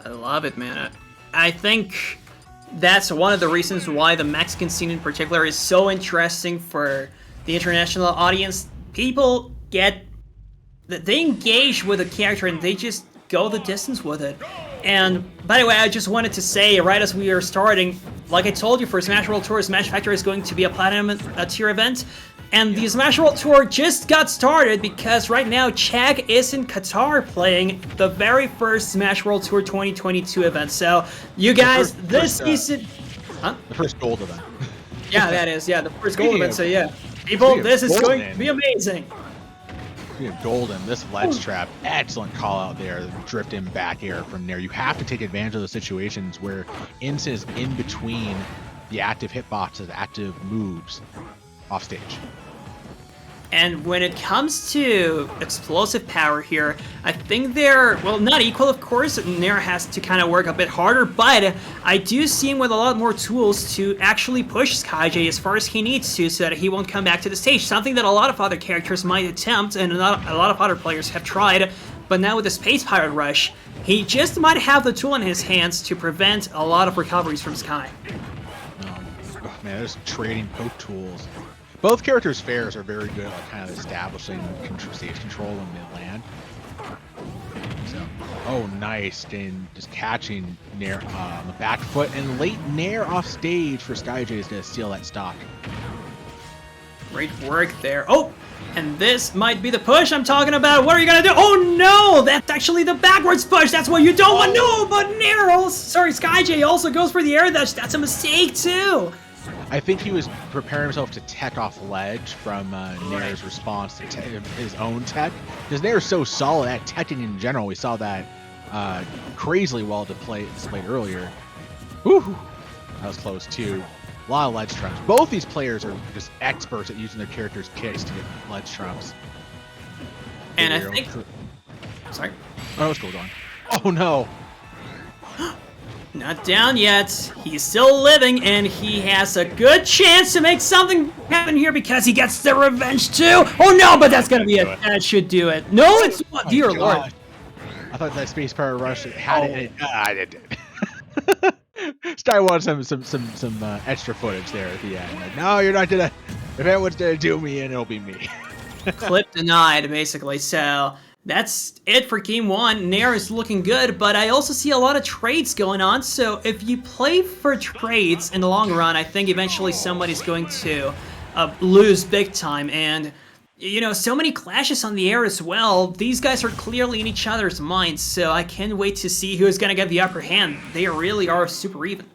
I love it, man. I think that's one of the reasons why the Mexican scene in particular is so interesting for the international audience. People they engage with a character and they just go the distance with it. And by the way, I just wanted to say, right as we are starting, like I told you, for Smash World Tour, Smash Factor is going to be a Platinum tier event. And the Smash World Tour just got started because right now Chag is in Qatar playing the very first Smash World Tour 2022 event. So you guys, this season... The first gold event. Yeah, that is. Yeah, the first gold event. So yeah, people, this is going to be amazing. Golden, this ledge trap, excellent call out there, drifting back air from there. You have to take advantage of the situations where Incin is in between the active hitboxes, active moves off stage. And when it comes to explosive power here, I think they're, well, not equal, of course. Nair has to kind of work a bit harder, but I do see him with a lot more tools to actually push Skyjay as far as he needs to so that he won't come back to the stage. Something that a lot of other characters might attempt, and a lot of other players have tried, but now with the Space Pirate Rush, he just might have the tool in his hands to prevent a lot of recoveries from Sky. Oh man, there's trading poke tools. Both characters' fairs are very good at kind of establishing stage control in mid-land. So, oh, nice. And just catching Nair on the back foot. And late Nair off stage for Skyjay is going to steal that stock. Great work there. Oh, and this might be the push I'm talking about. What are you going to do? Oh, no! That's actually the backwards push. That's what you don't want. No, but Nair also, sorry, Skyjay also goes for the air dash. That's a mistake, too. I think he was preparing himself to tech off ledge from Nair's response to his own tech. Because Nair's so solid at teching in general. We saw that crazily well displayed earlier. Whew, that was close too. A lot of ledge trumps. Both these players are just experts at using their characters' kicks to get ledge trumps. And I think... Sorry? Oh, it's cool, Don. Oh no! Not down yet. He's still living, and he has a good chance to make something happen here because he gets the revenge too. Oh no, but that's gonna be it. That should do it. No, it's not. Oh, dear Lord. I thought that Space Pirate Rush had it. It did. Sky wanted some extra footage there at the end. Like, no, you're not gonna. If anyone's gonna do me in, it'll be me. Clip denied, basically. So. That's it for Game 1. Nair is looking good, but I also see a lot of trades going on, so if you play for trades in the long run, I think eventually somebody's going to lose big time, and, you know, so many clashes on the air as well. These guys are clearly in each other's minds, so I can't wait to see who's going to get the upper hand. They really are super even.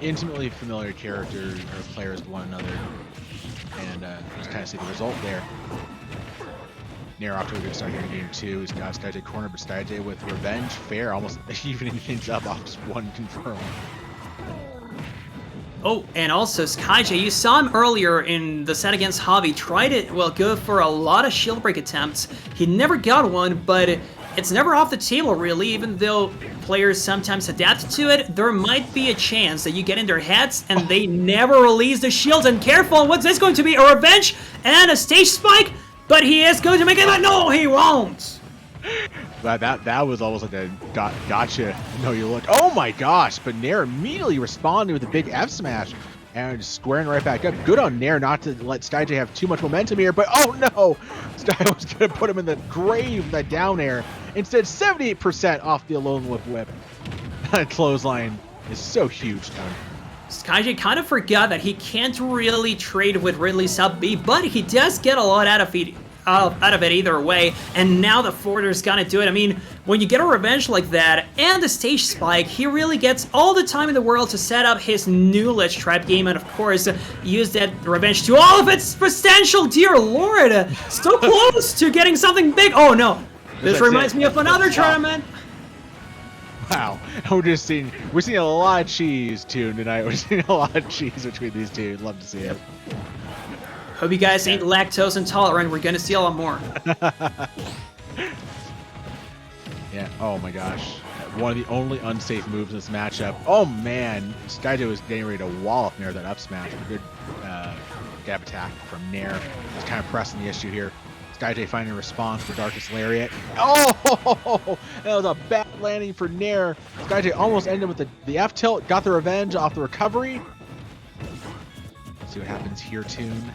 Intimately familiar characters or players with one another, and just kind of see the result there. Nair off to a good start here in Game 2. He's got Skyjay corner, but Skyjay with revenge, fair, almost evening things up off just one confirm. Oh, and also Skyjay, you saw him earlier in the set against Javi, try to, well, go for a lot of shield break attempts. He never got one, but it's never off the table, really, even though players sometimes adapt to it. There might be a chance that you get in their heads and they never release the shields. And careful, what's this going to be? A revenge and a stage spike? But he is going to make it, but no, he won't. But that was almost like a gotcha. No, you look. Oh my gosh! But Nair immediately responded with a big F smash and squaring right back up. Good on Nair not to let Skyjay have too much momentum here. But oh no, Sky was going to put him in the grave with that down air. Instead, 78% off the alone whip. That clothesline is so huge, Tony. Skyjay kind of forgot that he can't really trade with Ridley sub B, but he does get a lot out of it either way, and now the forwarder's gonna do it. I mean, when you get a revenge like that and the stage spike, he really gets all the time in the world to set up his new ledge trap game, and of course, use that revenge to all of its potential. Dear Lord, so close to getting something big. Oh no, this reminds me of another tournament. Wow, we're seeing a lot of cheese tonight. We're seeing a lot of cheese between these two. Love to see it. Hope you guys ain't lactose intolerant. We're gonna see a lot more. Yeah. Oh my gosh. One of the only unsafe moves in this matchup. Oh man, Skyjay was getting ready to wall up Nair that up smash. A good gab attack from Nair. He's kind of pressing the issue here. Skyjay finding a response for Darkest Lariat. Oh, that was a bad landing for Nair. Skyjay almost ended with the F tilt, got the revenge off the recovery. Let's see what happens here, Toon.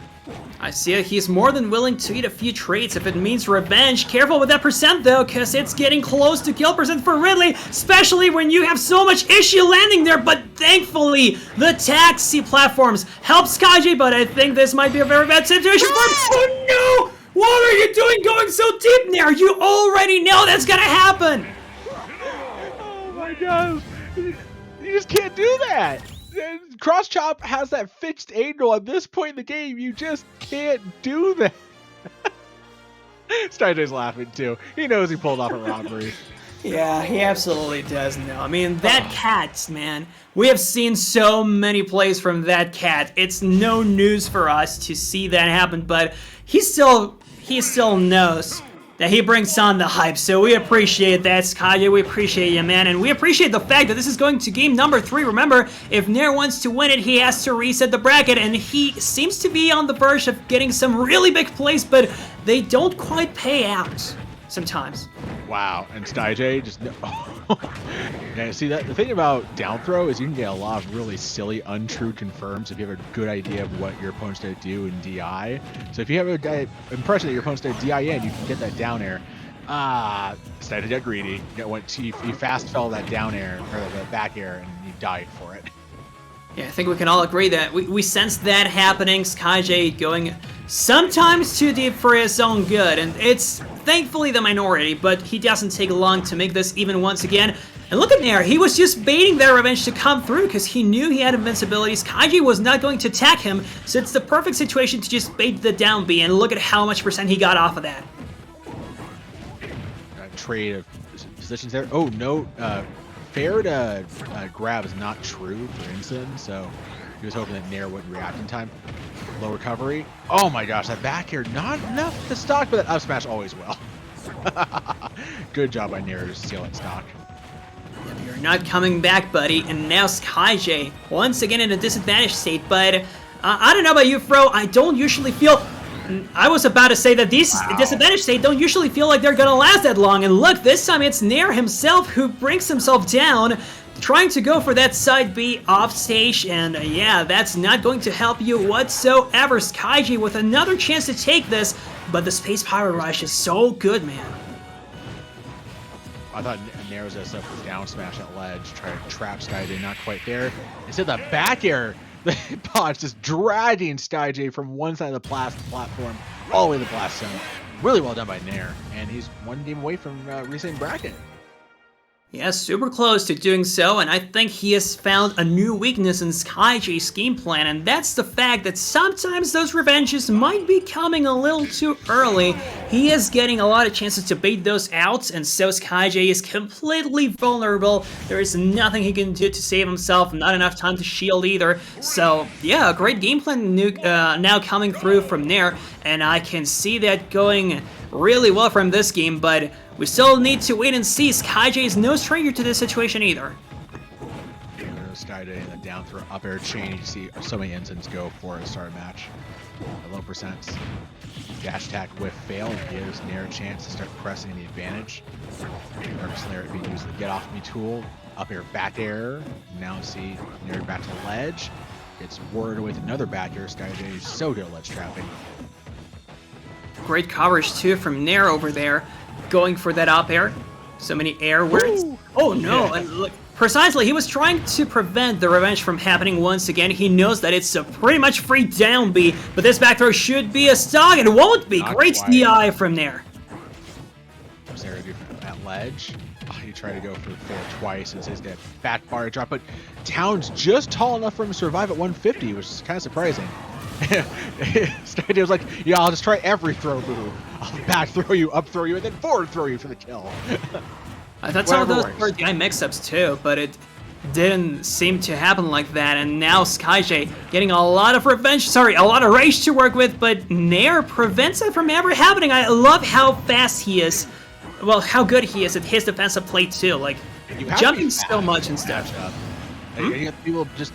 I see it. He's more than willing to eat a few trades if it means revenge. Careful with that percent though, because it's getting close to kill percent for Ridley, especially when you have so much issue landing there. But thankfully, the taxi platforms help Skyjay, but I think this might be a very bad situation for him. Oh no! What are you doing going so deep there? You already know that's gonna happen! Oh my god. You just can't do that! Cross Chop has that fixed angle at this point in the game. You just can't do that. Skyjay's laughing too. He knows he pulled off a robbery. Yeah, he absolutely does know. I mean, that cat, man. We have seen so many plays from that cat. It's no news for us to see that happen, but he still knows that he brings on the hype, so we appreciate that, Skyjay. We appreciate you, man, and we appreciate the fact that this is going to game number 3. Remember, if Nair wants to win it, he has to reset the bracket, and he seems to be on the verge of getting some really big plays, but they don't quite pay out sometimes. Wow, and Skyjay just yeah, see that the thing about down throw is you can get a lot of really silly untrue confirms if you have a good idea of what your opponent's going to do in DI. So if you have a impression that your opponent's going to DI in, you can get that down air. Skyjay got greedy. You fast fell that down air or the back air, and you died for it. Yeah, I think we can all agree that we sense that happening. Skyjay going sometimes too deep for his own good, and it's thankfully the minority, but he doesn't take long to make this even once again. And look at Nair, he was just baiting that revenge to come through because he knew he had invincibility. Skyjay was not going to attack him, so it's the perfect situation to just bait the down B, and look at how much percent he got off of that. Trade of positions there. Oh, no. Fair to grab is not true for Incin, so he was hoping that Nair wouldn't react in time. Low recovery. Oh my gosh, that back here, not enough to stock, but that up smash always will. Good job by Nair to steal that stock. Yep, you're not coming back, buddy, and now Skyjay, once again in a disadvantaged state, but I don't know about you, Fro, I don't usually feel... I was about to say that these disadvantaged state don't usually feel like they're gonna last that long, and look, this time it's Nair himself who brings himself down, trying to go for that side B off stage, and yeah, that's not going to help you whatsoever. Skyjay with another chance to take this, but the Space Power Rush is so good, man. I thought Nair was gonna set up the down smash at ledge, try to trap Skyjay, not quite there. Instead, the back air. The bot's just dragging Skyjay from one side of the platform all the way to the blast zone. Really well done by Nair, and he's one game away from resetting bracket. Yeah, super close to doing so, and I think he has found a new weakness in Skyjay's game plan, and that's the fact that sometimes those revenges might be coming a little too early. He is getting a lot of chances to bait those out, and so Skyjay is completely vulnerable. There is nothing he can do to save himself, not enough time to shield either. So, yeah, a great game plan now coming through from Nair, and I can see that going really well from this game, but we still need to wait and see. Skyjay is no stranger to this situation either. Skyjay in the down throw up air chain. You see so many Incins go for a start match. A low percents. Dash attack whiff fail gives Nair a chance to start pressing the advantage. Nervous Nair being used the get off me tool. Up air back air. Now see Nair back to the ledge. Gets worded with another back air. Skyjay is so good at ledge trapping. Great coverage too from Nair over there, going for that up air. So many air words. Oh no! Yeah. And look, precisely, he was trying to prevent the revenge from happening once again. He knows that it's a pretty much free down B, but this back throw should be a stock, and it won't be. Not Great quite. DI from Nair. What's Nair do at ledge? Oh, he tried to go for the fair twice and says that back bar drop, but Town's just tall enough for him to survive at 150, which is kind of surprising. Skyjay was like, yeah, I'll just try every throw move. I'll back throw you, up throw you, and then forward throw you for the kill. I thought some of those were DI mix-ups too, but it didn't seem to happen like that, and now Skyjay getting a lot of rage to work with, but Nair prevents it from ever happening. I love how fast he is. Well, how good he is at his defensive play too, like jumping so much and stuff. And you got people just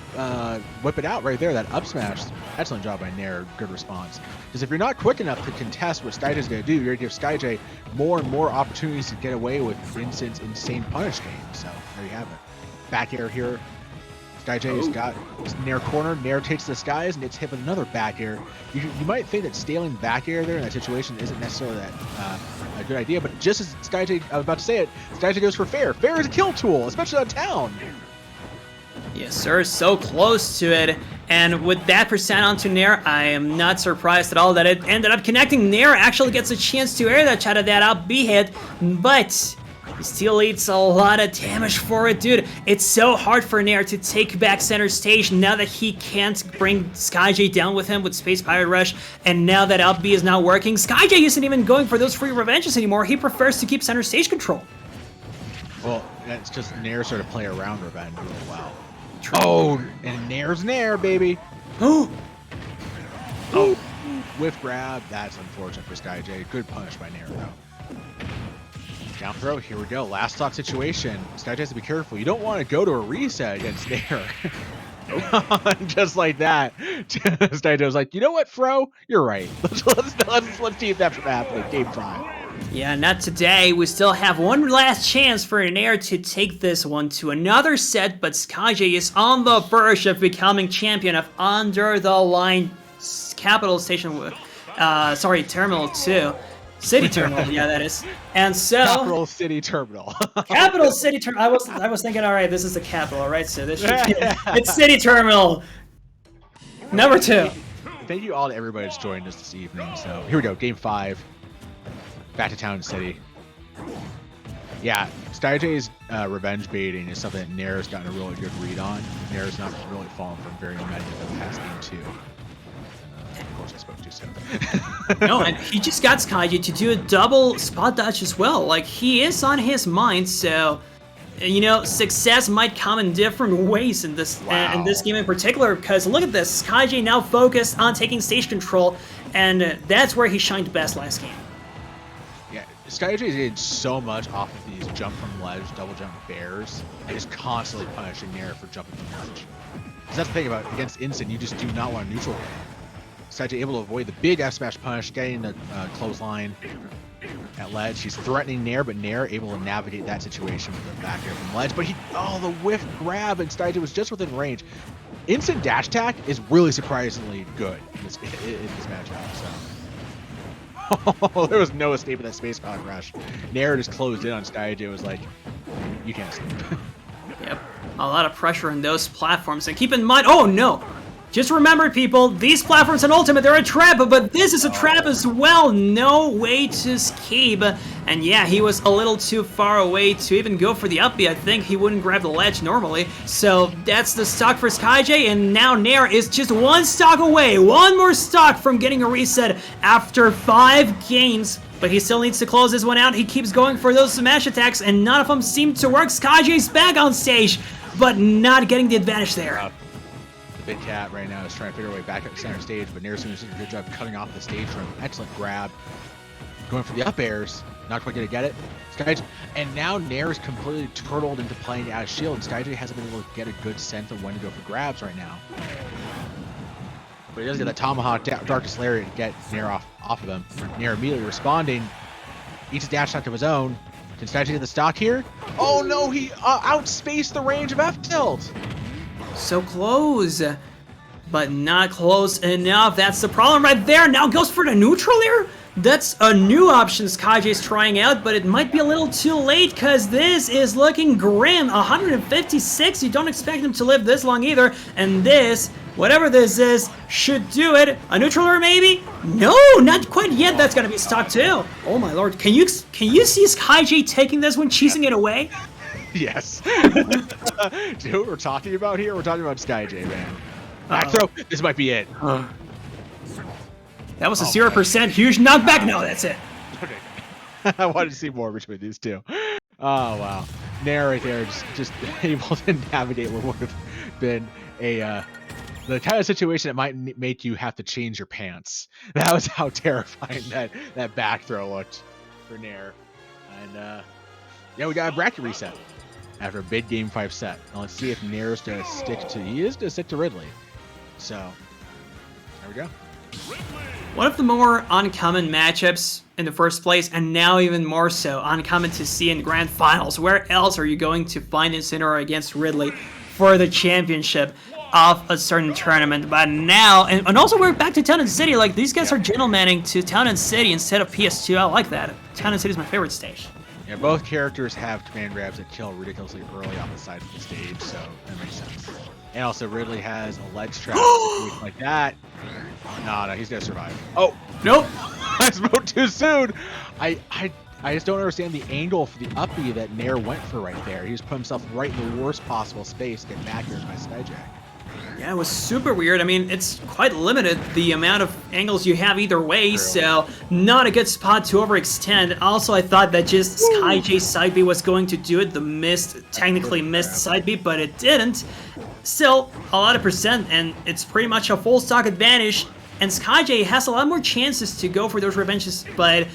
whip it out right there. That up smash. Excellent job by Nair. Good response. Because if you're not quick enough to contest what Skyjay's going to do, you're going to give Skyjay more and more opportunities to get away with Vincent's insane punish game. So there you have it. Back air here. Skyjay's got Nair corner. Nair takes the skies and gets hit with another back air. You might think that stealing back air there in that situation isn't necessarily that a good idea, but just as Skyjay, I was about to say it, Skyjay goes for fair. Fair is a kill tool, especially on town. Yes, sir, so close to it. And with that percent onto Nair, I am not surprised at all that it ended up connecting. Nair actually gets a chance to air that shot of that up B hit, but he still eats a lot of damage for it, dude. It's so hard for Nair to take back center stage now that he can't bring Skyjay down with him with Space Pirate Rush, and now that up B is not working, Skyjay isn't even going for those free revenges anymore. He prefers to keep center stage control. Well, that's just Nair sort of play around revenge really well. Oh, and Nair's Nair, baby. Oh, whiff grab. That's unfortunate for Skyjay. Good punish by Nair, though. Down throw. Here we go. Last stock situation. Skyjay has to be careful. You don't want to go to a reset against Nair. Just like that. Skyjay was like, you know what, Fro? You're right. Let's see if that's from happening. Game 5. Yeah, not today. We still have one last chance for Nair to take this one to another set, but Skyjay is on the verge of becoming champion of Under the Line Capital Station. Terminal 2. City Terminal, yeah, that is. And so Capital City Terminal. Capital City Terminal. I was thinking, all right, this is the capital, right? So this should be it's City Terminal. Number 2. Thank you all to everybody that's joined us this evening. So here we go, Game 5. Back to Town City. Yeah, Skyjay's revenge baiting is something that Nair's gotten a really good read on. Nair's not really fallen from very many of the past Game 2. Of course I spoke too soon. No, and he just got Skyjay to do a double spot dodge as well. Like, he is on his mind, so you know, success might come in different ways in this game in particular, because look at this. Skyjay now focused on taking stage control, and that's where he shined best last game. Yeah, Skyjay did so much off of these jump from ledge, double jump bears, and just constantly punishing Nair for jumping from ledge. Because that's the thing about against Instant, you just do not want to neutral game. Skyjay able to avoid the big F smash punish, getting the clothesline at ledge. He's threatening Nair, but Nair able to navigate that situation with the back air from ledge. But the whiff grab, and Skyjay was just within range. Instant dash attack is really surprisingly good in this matchup. So. Oh, there was no escape of that Space Pirate Rush. Nair just closed in on Skyjay. It was like, you can't escape. Yep, a lot of pressure on those platforms. And keep in mind, oh no! Just remember, people, these platforms in Ultimate, they're a trap, but this is a trap as well. No way to escape. And yeah, he was a little too far away to even go for the up B. I think he wouldn't grab the ledge normally. So that's the stock for Skyjay, and now Nair is just one stock away. One more stock from getting a reset after 5 games. But he still needs to close this one out. He keeps going for those smash attacks, and none of them seem to work. Skyjay's back on stage, but not getting the advantage there. The big cat right now is trying to figure a way back up to center stage, but Nair's doing a good job cutting off the stage from excellent grab. Going for the up airs, not quite gonna get it. Skyjay, and now Nair is completely turtled into playing out of shield, and Skyjay hasn't been able to get a good sense of when to go for grabs right now. But he does get that Tomahawk Darkest Lariat to get Nair off of him. Nair immediately responding, eats a dash attack of his own. Can Skyjay get the stock here? Oh no, he outspaced the range of F-tilt! So close, but not close enough. That's the problem right there. Now goes for the neutral here. That's a new option Skyjay's trying out, but it might be a little too late because this is looking grim. 156, you don't expect him to live this long either. And this, whatever this is, should do it. A neutral or maybe? No, not quite yet. That's gonna be stock too. Oh my lord, can you see Skyjay taking this one, cheesing it away? Yes. Do you know what we're talking about here? We're talking about Skyjay, man. Back throw. This might be it. That was a 0% huge knockback. No, that's it. Okay. I wanted to see more between these two. Oh, wow. Nair right there just able to navigate what would have been the kind of situation that might make you have to change your pants. That was how terrifying that back throw looked for Nair. And, yeah, we got a bracket reset. after a big Game 5 set. Now let's see if Nair's going to stick to... He is going to stick to Ridley. So, there we go. One of the more uncommon matchups in the first place, and now even more so uncommon to see in Grand Finals. Where else are you going to find Incineroar against Ridley for the championship of a certain tournament? But now, and also we're back to Town and City. Like, these guys are gentlemaning to Town and City instead of PS2. I like that. Town and City is my favorite stage. Yeah, both characters have command grabs that kill ridiculously early on the side of the stage, so that makes sense. And also Ridley has a ledge trap like that. No, he's gonna survive. Oh, nope! I spoke too soon. I just don't understand the angle for the up B that Nair went for right there. He just put himself right in the worst possible space to get back here by Skyjay. Yeah, it was super weird. I mean, it's quite limited, the amount of angles you have either way, so not a good spot to overextend. Also, I thought that just Skyjay's side B was going to do it, the technically missed side B, but it didn't. Still, a lot of percent, and it's pretty much a full stock advantage, and Skyjay has a lot more chances to go for those revenges, but,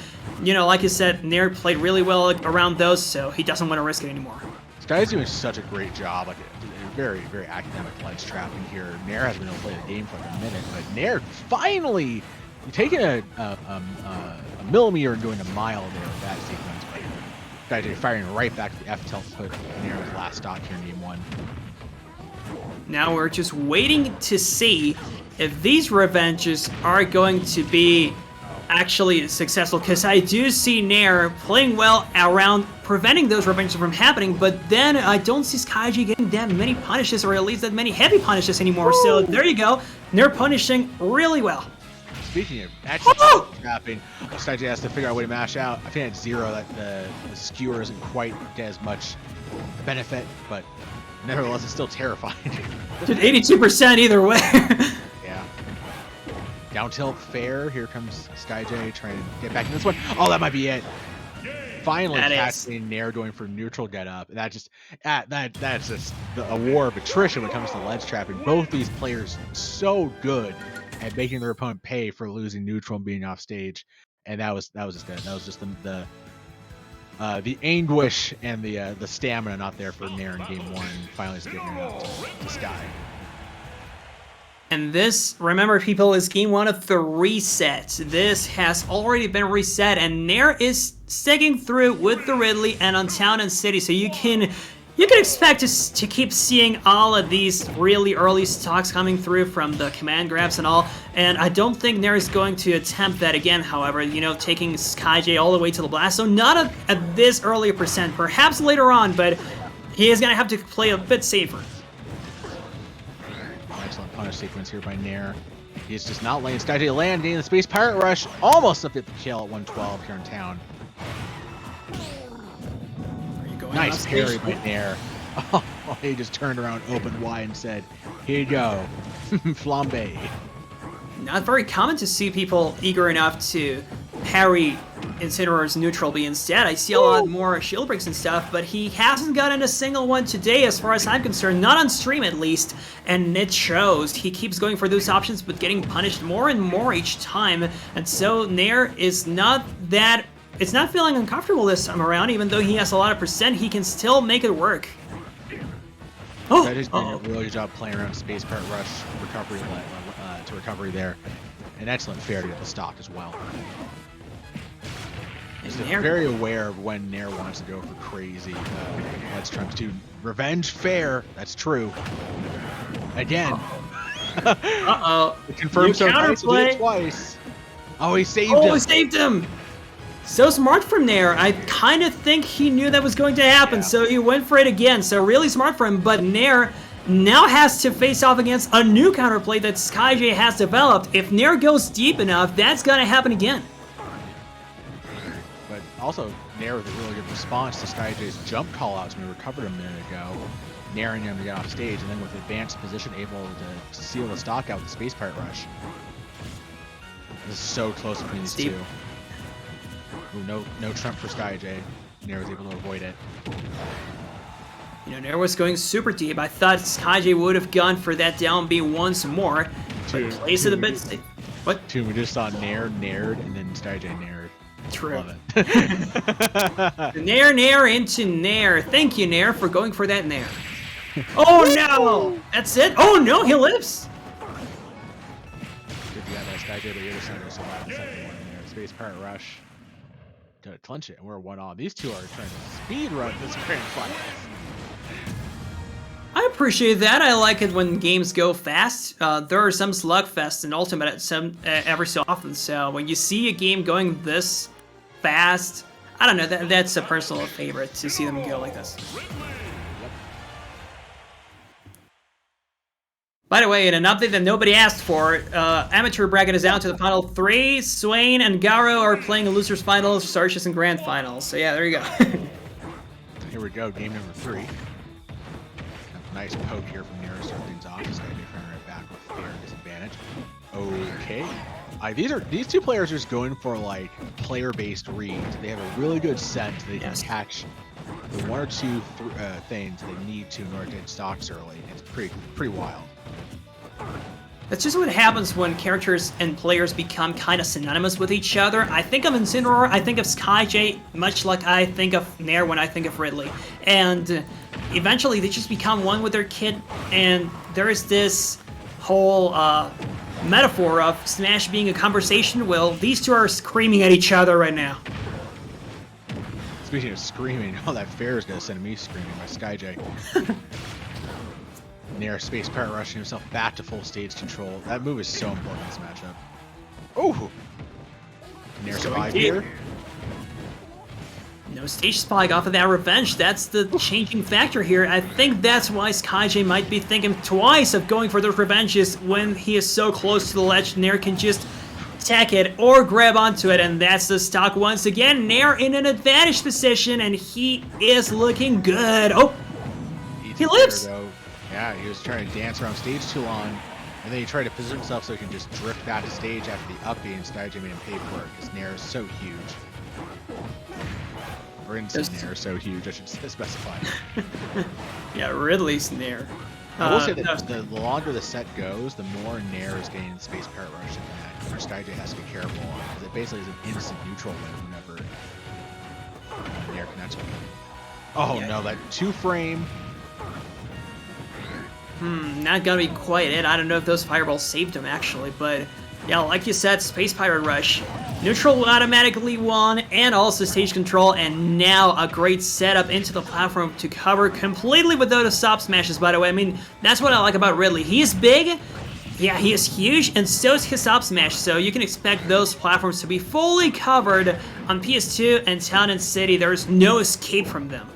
you know, like I said, Nair played really well around those, so he doesn't want to risk it anymore. Skyjay's doing such a great job, like a very, very academic ledge trapping here. Nair hasn't been able to play the game for like a minute, but Nair finally taking a millimeter and doing a mile there with that sequence. But Skyjay firing right back to the F tilt to put Nair's last stock here in game 1. Now we're just waiting to see if these revenges are going to be actually successful, because I do see Nair playing well around preventing those revenges from happening, but then I don't see Skyjay getting that many punishes, or at least that many heavy punishes anymore. Woo! So there you go. Nair punishing really well. Speaking of actually trapping, Skyjay has to figure out a way to mash out. I think at 0 that the skewer isn't quite as much benefit, but nevertheless, it's still terrifying. Dude, 82% either way. Yeah. Down tilt fair. Here comes Skyjay trying to get back in this one. Oh, that might be it. Finally catching Nair going for neutral get up. That just that's just a war of attrition when it comes to ledge trapping. Both these players so good at making their opponent pay for losing neutral and being off stage. And that was just good. That was just the anguish and the stamina not there for Nair in game 1. Finally just giving it up to Sky. And this, remember people, is game 1 of the reset. This has already been reset, and Nair is sticking through with the Ridley and on Town and City, so you can expect to keep seeing all of these really early stocks coming through from the command grabs and all, and I don't think Nair is going to attempt that again, however, you know, taking Skyjay all the way to the blast, so not at this early percent, perhaps later on, but he is going to have to play a bit safer. Excellent punish sequence here by Nair. He's just not letting Skyjay land, getting the Space Pirate Rush, almost up at the kill at 112 here in town. Nice parry by Nair. Oh, he just turned around, opened wide, and said, "Here you go, flambe." Not very common to see people eager enough to parry Incineroar's neutral B. Instead, I see a lot more shield breaks and stuff, but he hasn't gotten a single one today as far as I'm concerned, not on stream at least, and it shows. He keeps going for those options, but getting punished more and more each time, and so Nair is not feeling uncomfortable this time around, even though he has a lot of percent, he can still make it work. Oh, that is doing a really good job playing around Space Pirate Rush recovery there. An excellent fair to get the stock as well. He's very aware of when Nair wants to go for crazy ledge trumps too. Revenge fair, that's true. Again. Uh-oh. It confirms so nice to do it twice. Oh, he saved him. Oh, he saved him. So smart from Nair. I kind of think he knew that was going to happen, so he went for it again. So really smart for him, but Nair now has to face off against a new counterplay that Skyjay has developed. If Nair goes deep enough, that's going to happen again. But also, Nair with a really good response to Skyjay's jump callouts when we recovered a minute ago, narrowing him to get off stage, and then with advanced position able to seal the stock out with the Space Pirate Rush. This is so close between these two. Ooh, no trump for Skyjay. Nair was able to avoid it. You know, Nair was going super deep. I thought Skyjay would have gone for that down B once more. But plays it a bit safe. What? We just saw Nair naired and then Skyjay naired. True. Love it. Nair into Nair. Thank you, Nair, for going for that Nair. Oh no! That's it? Oh no, he lives! Good, yeah, that Skyjay, but you're center, so the second one in there. Space Pirate Rush. To clinch it, and we're 1-on. These two are trying to speed run this grand final. I appreciate that. I like it when games go fast. There are some slugfests in Ultimate every so often, so when you see a game going this fast, I don't know, that's a personal favorite to see them go like this. By the way, in an update that nobody asked for, Amateur Bracket is down to the final 3. Swain and Garo are playing a loser's finals, Sarchis and grand finals. So yeah, there you go. Here we go, game number 3. Nice poke here from Nair to start things off. This guy defending right back with fair disadvantage. Okay. These two players are just going for like player-based reads. They have a really good sense they can catch the 1 or 2 things they need to in order to hit stocks early. It's pretty wild. That's just what happens when characters and players become kind of synonymous with each other. I think of Incineroar, I think of Skyjay, much like I think of Nair when I think of Ridley. And eventually they just become one with their kit, and there is this whole metaphor of Smash being a conversation. Well, these two are screaming at each other right now. Speaking of screaming, oh, that fair is going to send me screaming by Skyjay. Nair Space Pirate rushing himself back to full stage control. That move is so important in this matchup. Oh! Nair survived here. No stage spike off of that revenge. That's the changing factor here. I think that's why Skyjay might be thinking twice of going for those revenges when he is so close to the ledge. Nair can just attack it or grab onto it, and that's the stock once again. Nair in an advantage position, and he is looking good. Oh! He lives! Yeah, he was trying to dance around stage too long, and then he tried to position himself so he can just drift back to stage after the up B, and Skyjay made him pay for it because Nair is so huge. Or Nair is so huge, I should specify. Yeah, Ridley's Nair. I will say that the longer the set goes, the more Nair is getting Space Parrot Rush in that, where Skyjay has to be careful on, because it basically is an instant neutral win whenever Nair connects with him. Oh yeah. No, that 2-frame. Not gonna be quite it. I don't know if those fireballs saved him actually, but yeah, like you said, Space Pirate Rush. Neutral automatically won, and also stage control, and now a great setup into the platform to cover completely without the stop smashes, by the way. I mean, that's what I like about Ridley. He's big, yeah, he is huge, and so is his stop smash, so you can expect those platforms to be fully covered on PS2 and Town and City. There's no escape from them.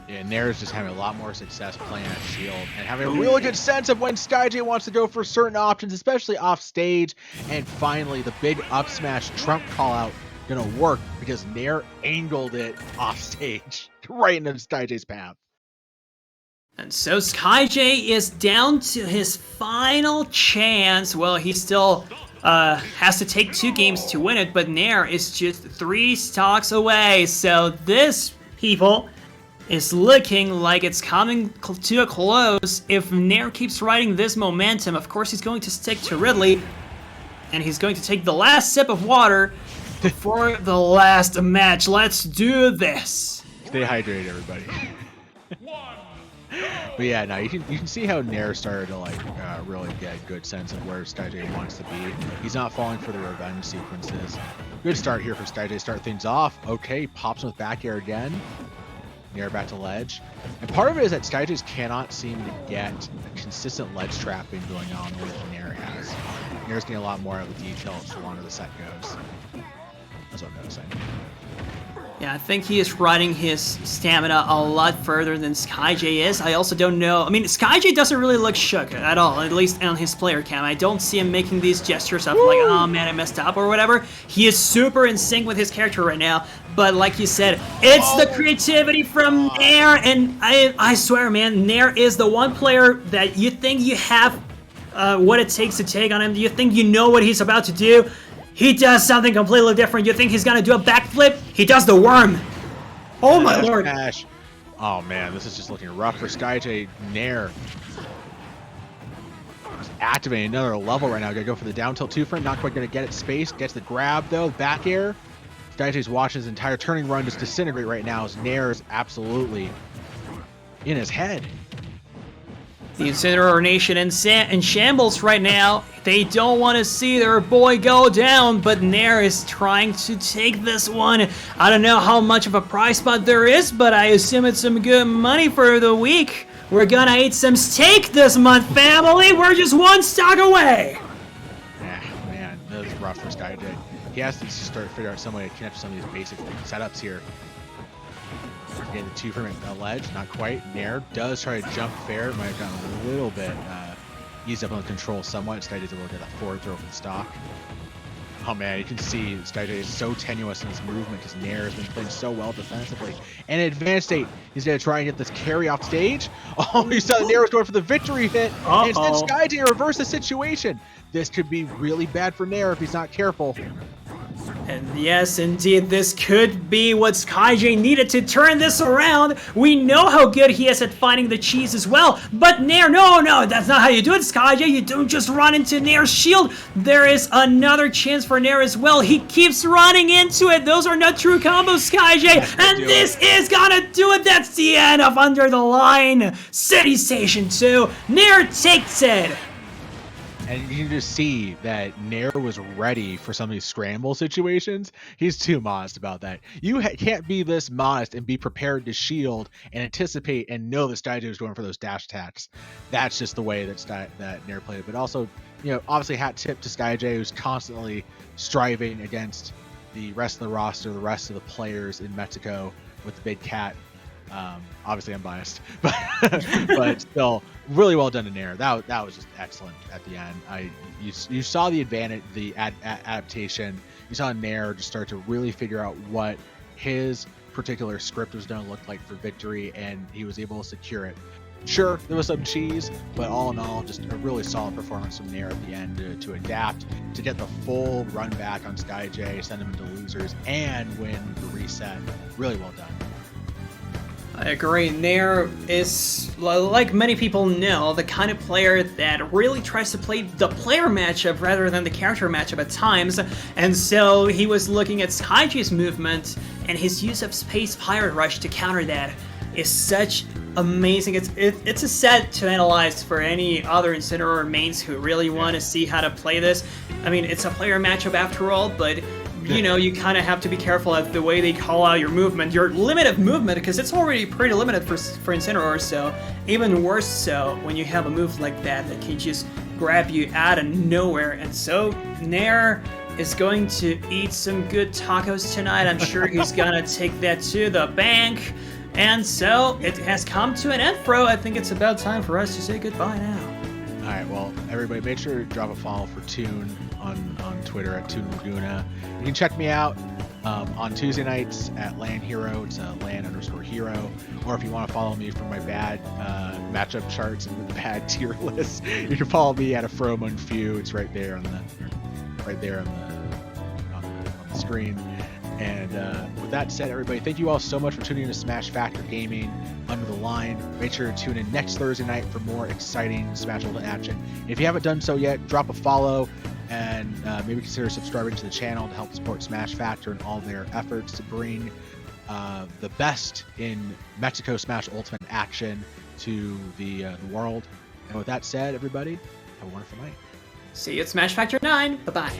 Yeah, Nair is just having a lot more success playing at shield and having a really good sense of when Skyjay wants to go for certain options, especially off stage. And finally, the big up smash trump call out gonna work because Nair angled it off stage right into Skyjay's path. And so Skyjay is down to his final chance. Well, he still has to take 2 games to win it, but Nair is just 3 stocks away. So this, people, is looking like it's coming to a close. If Nair keeps riding this momentum, of course he's going to stick to Ridley, and he's going to take the last sip of water before the last match. Let's do this. Stay hydrated, everybody. But yeah, now you can see how Nair started to like really get a good sense of where Skyjay wants to be. He's not falling for the revenge sequences. Good start here for Skyjay. Start things off. Okay, pops him with back air again. Nair back to ledge. And part of it is that Skyjay cannot seem to get a consistent ledge trapping going on the way that Nair has. Nair's getting a lot more out of the details the longer the set goes. That's what I'm noticing. Yeah, I think he is riding his stamina a lot further than Skyjay is. I also don't know. I mean, Skyjay doesn't really look shook at all, at least on his player cam. I don't see him making these gestures of like, oh man, I messed up or whatever. He is super in sync with his character right now. But like you said, it's the creativity from Nair, and I swear, man, Nair is the one player that you think you have what it takes to take on him. You think you know what he's about to do. He does something completely different. You think he's gonna do a backflip? He does the worm. Oh my lord. Smash. Oh man, this is just looking rough for Skyjay. Nair activating another level right now. Gonna go for the down tilt 2-frame, not quite gonna get it space. Gets the grab though, back air. Skyjay's watching his entire turning run just disintegrate right now as Nair's absolutely in his head. The Incineroar Nation in shambles right now. They don't want to see their boy go down, but Nair is trying to take this one. I don't know how much of a prize pot there is, but I assume it's some good money for the week. We're gonna eat some steak this month, family. We're just one stock away. Man, that was rough for Skyjay. He has to start figuring out some way to connect some of these basic setups here. Getting the 2-frame at the ledge, not quite. Nair does try to jump fair. Might have gotten a little bit eased up on the control somewhat. Skyjay's able to get that forward throw from stock. Oh man, you can see Skyjay is so tenuous in his movement because Nair has been playing so well defensively. And in advanced state, he's going to try and get this carry off stage. Oh, you saw Nair was going for the victory hit. And instead, Skyjay reversed the situation. This could be really bad for Nair if he's not careful. And yes, indeed, this could be what Skyjay needed to turn this around. We know how good he is at finding the cheese as well. But Nair, no, that's not how you do it, Skyjay. You don't just run into Nair's shield. There is another chance for Nair as well. He keeps running into it. Those are not true combos, Skyjay. And this is gonna do it. That's the end of Under the Line. City Station 2. Nair takes it. And you can just see that Nair was ready for some of these scramble situations. He's too modest about that. You can't be this modest and be prepared to shield and anticipate and know that Skyjay was going for those dash attacks. That's just the way that Nair played it. But also, you know, obviously hat tip to Skyjay, who's constantly striving against the rest of the roster, the rest of the players in Mexico with the big cat. Obviously I'm biased, but still really well done to Nair. That was just excellent at the end. You saw the advantage, the adaptation. You saw Nair just start to really figure out what his particular script was going to look like for victory, and he was able to secure it. Sure, there was some cheese, but all in all, just a really solid performance from Nair at the end to adapt, to get the full run back on Skyjay, send him into losers, and win the reset. Really well done. I agree. Nair is, like many people know, the kind of player that really tries to play the player matchup rather than the character matchup at times, and so he was looking at Skyjay's movement and his use of Space Pirate Rush to counter that is such amazing. It's a set to analyze for any other Incineroar mains who really want to see how to play this. I mean, it's a player matchup after all, but you know, you kind of have to be careful at the way they call out your movement, your limit of movement, because it's already pretty limited for Incineroar, so even worse so when you have a move like that can just grab you out of nowhere. And so Nair is going to eat some good tacos tonight. I'm sure he's gonna take that to the bank. And so it has come to an end, bro. I think it's about time for us to say goodbye now. All right, well, everybody, make sure to drop a follow for Toon on Twitter at Toon Laguna. You can check me out on Tuesday nights at Land Hero. It's Land_Hero. Or if you want to follow me for my bad matchup charts and the bad tier list, you can follow me at AfroMunFew. It's right there on the screen. And with that said, everybody, thank you all so much for tuning in to Smash Factor Gaming Under the Line. Make sure to tune in next Thursday night for more exciting Smash Ultimate action. If you haven't done so yet, drop a follow and maybe consider subscribing to the channel to help support Smash Factor and all their efforts to bring the best in Mexico Smash Ultimate action to the world. And with that said, everybody, have a wonderful night. See you at Smash Factor 9. Bye-bye.